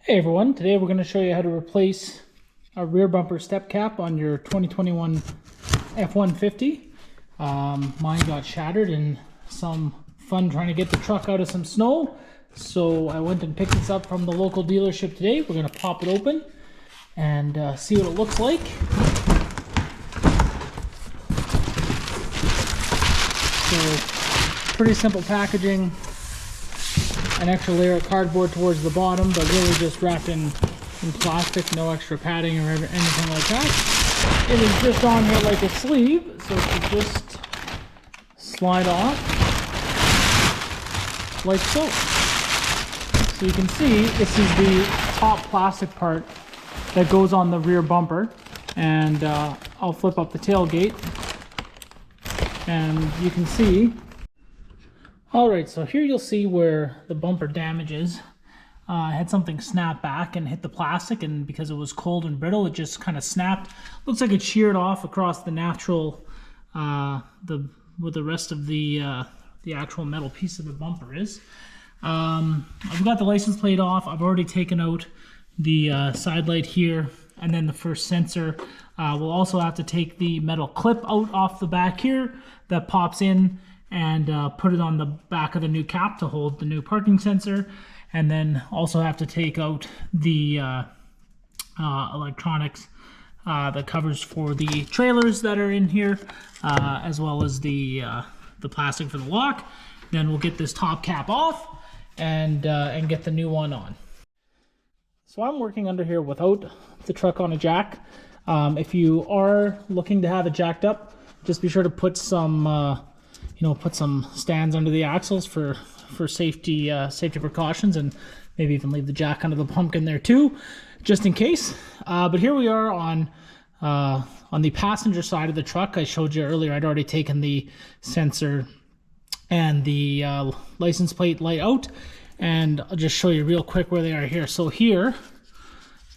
Hey everyone, today we're going to show you how to replace a rear bumper step cap on your 2021 F-150. Mine got shattered in some fun trying to get the truck out of some snow. So I went and picked this up from the local dealership today. We're going to pop it open and see what it looks like. So pretty simple packaging. An extra layer of cardboard towards the bottom, but really just wrapped in plastic, no extra padding or anything like that. It is just on here like a sleeve, so it should just slide off like so. So you can see this is the top plastic part that goes on the rear bumper, and I'll flip up the tailgate and you can see. Alright, so here you'll see where the bumper damages. I had something snap back and hit the plastic, and because it was cold and brittle, it just kind of snapped. Looks like it sheared off across the natural, with the rest of the actual metal piece of the bumper is. I've got the license plate off. I've already taken out the side light here, and then the first sensor. We'll also have to take the metal clip out off the back here that pops in, and put it on the back of the new cap to hold the new parking sensor, and then also have to take out the electronics, the covers for the trailers that are in here, as well as the plastic for the lock. Then we'll get this top cap off and get the new one on. So I'm working under here without the truck on a jack. If you are looking to have it jacked up, just be sure to put some put some stands under the axles for safety precautions, and maybe even leave the jack under the pumpkin there too, just in case. But here we are on the passenger side of the truck. I showed you earlier I'd already taken the sensor and the license plate light out, and I'll just show you real quick where they are here. So here,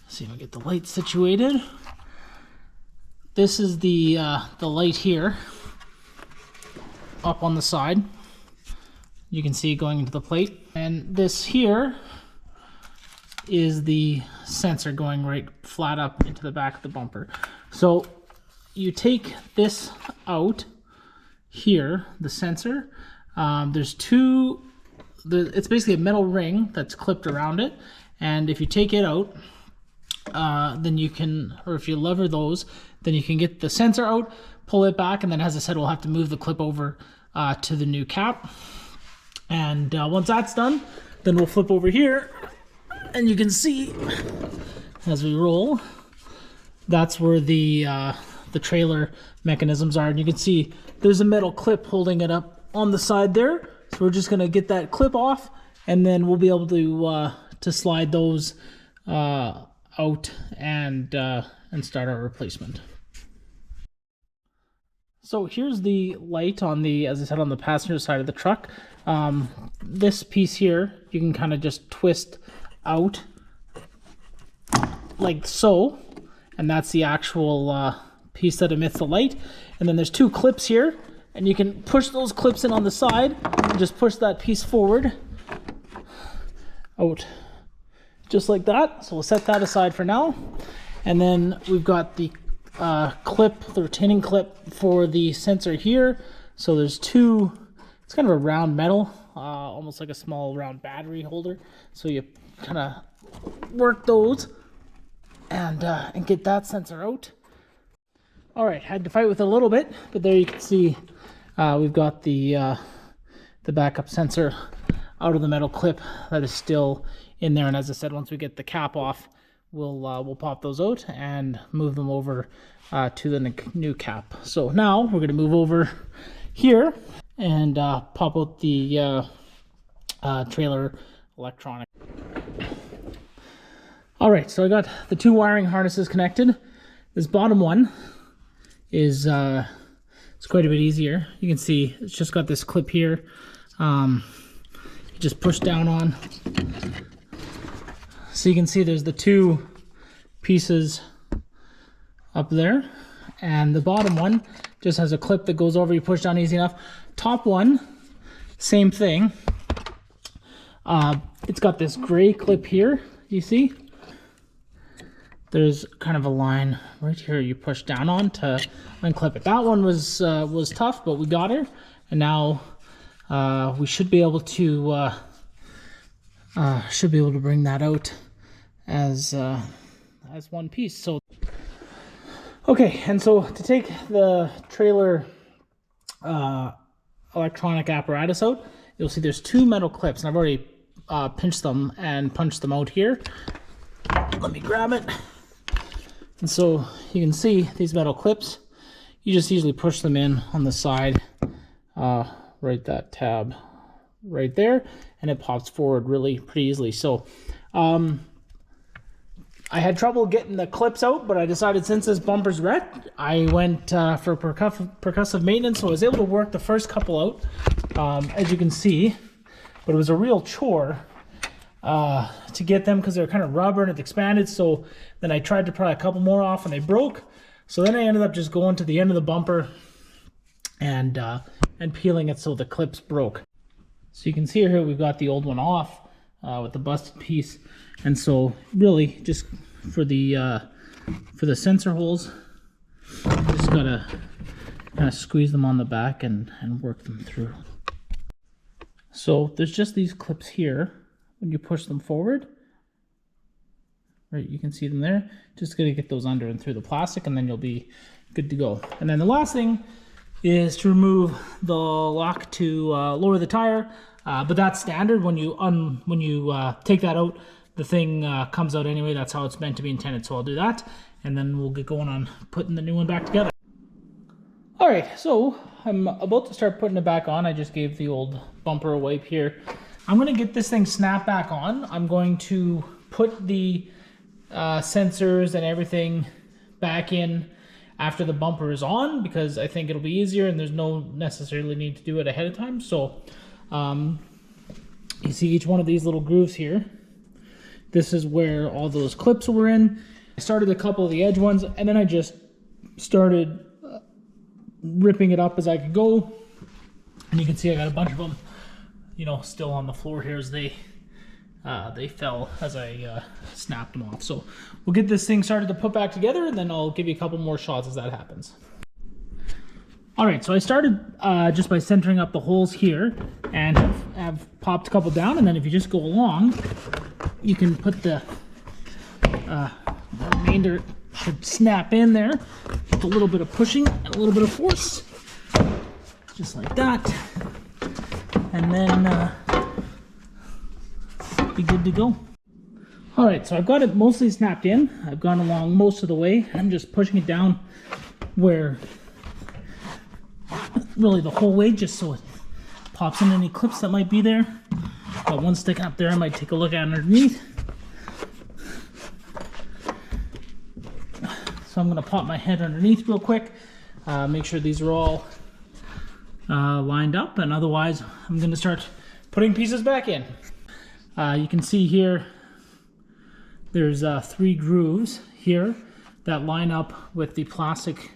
let's see if I get the light situated. This is the light here up on the side. You can see it going into the plate, and this here is the sensor going right flat up into the back of the bumper. So you take this out here, the sensor. There's it's basically a metal ring that's clipped around it, and if you take it out, then you can, or if you lever those, then you can get the sensor out, pull it back, and then, as I said, we'll have to move the clip over to the new cap. And once that's done, then we'll flip over here, and you can see as we roll, that's where the trailer mechanisms are, and you can see there's a metal clip holding it up on the side there. So we're just gonna get that clip off, and then we'll be able to slide those out and start our replacement. So here's the light on the, as I said, on the passenger side of the truck. This piece here, you can kind of just twist out like so, and that's the actual piece that emits the light. And then there's two clips here, and you can push those clips in on the side and just push that piece forward out just like that. So we'll set that aside for now. And then we've got the clip, the retaining clip for the sensor here. So there's two, it's kind of a round metal, almost like a small round battery holder. So you kind of work those and get that sensor out. All right, had to fight with it a little bit, but there you can see we've got the backup sensor out of the metal clip that is still in there. And as I said, once we get the cap off, we'll pop those out and move them over to the new cap. So now we're going to move over here and pop out the trailer electronic. All right, so I got the two wiring harnesses connected. This bottom one is it's quite a bit easier. You can see it's just got this clip here. You just push down on. So you can see there's the two pieces up there, and the bottom one just has a clip that goes over. You push down easy enough. Top one, same thing. It's got this gray clip here, you see? There's kind of a line right here you push down on to unclip it. That one was tough, but we got her. And now we should be able to bring that out as one piece. So okay, and so to take the trailer electronic apparatus out, you'll see there's 2 metal clips, and I've already pinched them and punched them out here. Let me grab it. And so you can see these metal clips, you just easily push them in on the side, right that tab right there, and it pops forward really pretty easily. So I had trouble getting the clips out, but I decided since this bumper's wrecked, I went for percussive maintenance, so I was able to work the first couple out, as you can see, but it was a real chore to get them because they were kind of rubber and it expanded. So then I tried to pry a couple more off and they broke. So then I ended up just going to the end of the bumper and peeling it so the clips broke. So you can see here we've got the old one off with the busted piece. And so really just for the sensor holes, just gotta kind of squeeze them on the back and work them through. So there's just these clips here. When you push them forward, right, you can see them there. Just gonna get those under and through the plastic, and then you'll be good to go. And then the last thing is to remove the lock to lower the tire, but that's standard. When you take that out, the thing comes out anyway. That's how it's meant to be intended. So I'll do that, and then we'll get going on putting the new one back together. All right, so I'm about to start putting it back on. I just gave the old bumper a wipe here. I'm going to get this thing snapped back on. I'm going to put the sensors and everything back in after the bumper is on, because I think it'll be easier and there's no necessarily need to do it ahead of time. So you see each one of these little grooves here. This is where all those clips were in. I started a couple of the edge ones, and then I just started ripping it up as I could go. And you can see I got a bunch of them, you know, still on the floor here as they fell as I snapped them off. So we'll get this thing started to put back together, and then I'll give you a couple more shots as that happens. All right, so I started just by centering up the holes here, and have popped a couple down, and then if you just go along, you can put the remainder should snap in there with a little bit of pushing and a little bit of force, just like that. And then be good to go. All right, so I've got it mostly snapped in. I've gone along most of the way. I'm just pushing it down where, really the whole way, just so it pops in any clips that might be there. Got one sticking up there. I might take a look at underneath. So I'm gonna pop my head underneath real quick, make sure these are all lined up, and otherwise I'm going to start putting pieces back in. You can see here there's 3 grooves here that line up with the plastic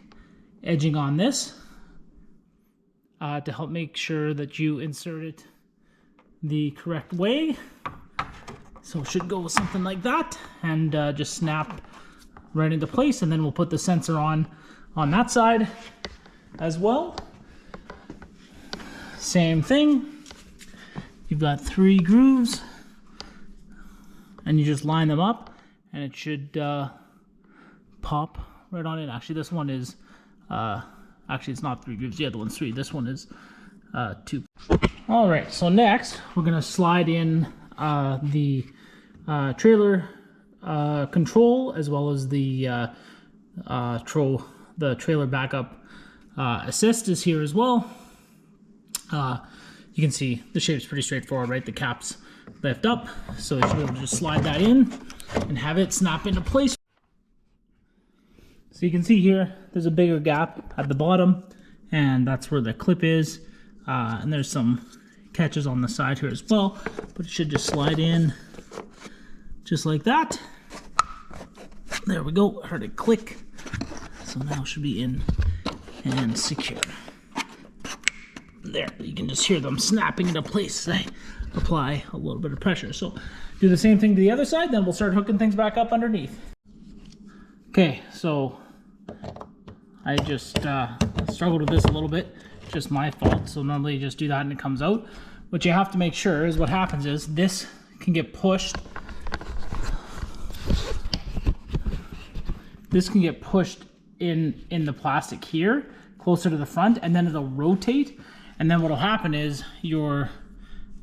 edging on this to help make sure that you insert it the correct way. So it should go with something like that, and just snap right into place, and then we'll put the sensor on that side as well. Same thing. You've got 3 grooves, and you just line them up, and it should pop right on in. Actually, this one is actually it's not 3 grooves. The other one's 3. This one is 2. All right. So next, we're gonna slide in the trailer control, as well as the trailer backup assist is here as well. You can see the shape's pretty straightforward, right? The cap's lift up, so you should be able to just slide that in and have it snap into place. So you can see here, there's a bigger gap at the bottom, and that's where the clip is. And there's some catches on the side here as well, but it should just slide in just like that. There we go, I heard it click. So now it should be in and secure. There, you can just hear them snapping into place as I apply a little bit of pressure. So do the same thing to the other side, then we'll start hooking things back up underneath. Okay, so I just struggled with this a little bit, just my fault. So normally you just do that and it comes out. What you have to make sure is what happens is this can get pushed. This can get pushed in the plastic here, closer to the front, and then it'll rotate. And then what'll happen is your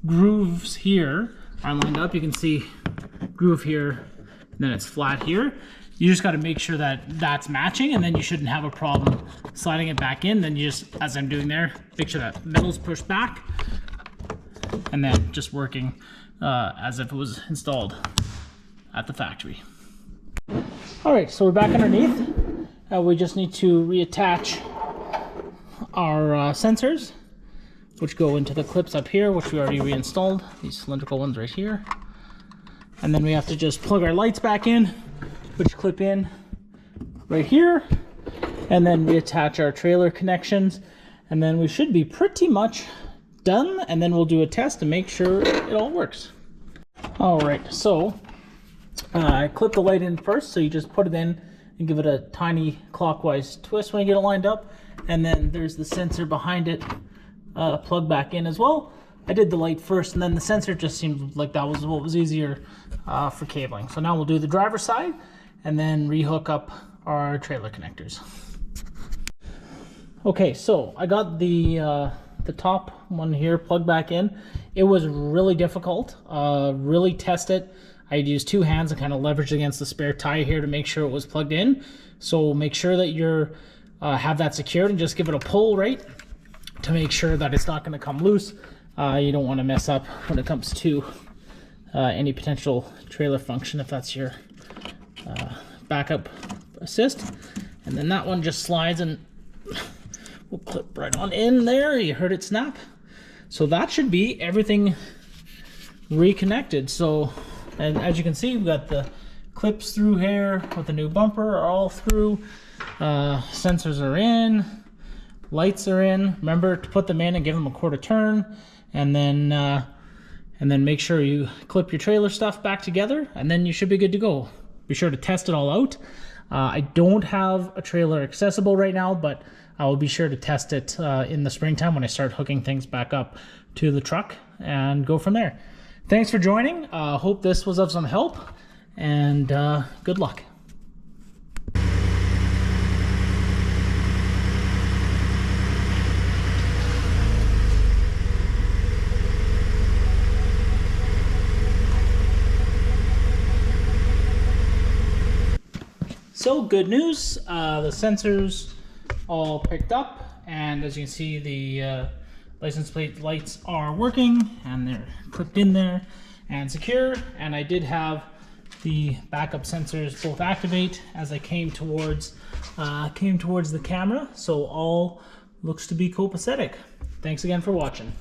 grooves here are lined up. You can see groove here, and then it's flat here. You just got to make sure that that's matching, and then you shouldn't have a problem sliding it back in. Then you just, as I'm doing there, make sure that middle's pushed back, and then just working as if it was installed at the factory. All right, so we're back underneath. We just need to reattach our sensors, which go into the clips up here, which we already reinstalled, these cylindrical ones right here. And then we have to just plug our lights back in, which clip in right here, and then reattach our trailer connections. And then we should be pretty much done, and then we'll do a test to make sure it all works. All right, so I clip the light in first, so you just put it in and give it a tiny clockwise twist when you get it lined up. And then there's the sensor behind it, plug back in as well. I did the light first, and then the sensor just seemed like that was what was easier for cabling. So now we'll do the driver's side and then rehook up our trailer connectors. Okay, so I got the top one here plugged back in. It was really difficult, really test it. I'd use two hands and kind of leverage against the spare tire here to make sure it was plugged in. So make sure that you're have that secured and just give it a pull right to make sure that it's not going to come loose. You don't want to mess up when it comes to any potential trailer function if that's your backup assist. And then that one just slides and we'll clip right on in there. You heard it snap. So that should be everything reconnected. So, and as you can see, we've got the clips through here with the new bumper are all through. Sensors are in, lights are in. Remember to put them in and give them a quarter turn, and then make sure you clip your trailer stuff back together, and then you should be good to go. Be sure to test it all out. I don't have a trailer accessible right now, but I will be sure to test it in the springtime when I start hooking things back up to the truck and go from there. Thanks for joining. Hope this was of some help, and good luck. So good news, the sensors all picked up, and as you can see, the license plate lights are working and they're clipped in there and secure. And I did have the backup sensors both activate as I came towards the camera, so all looks to be copacetic. Thanks again for watching.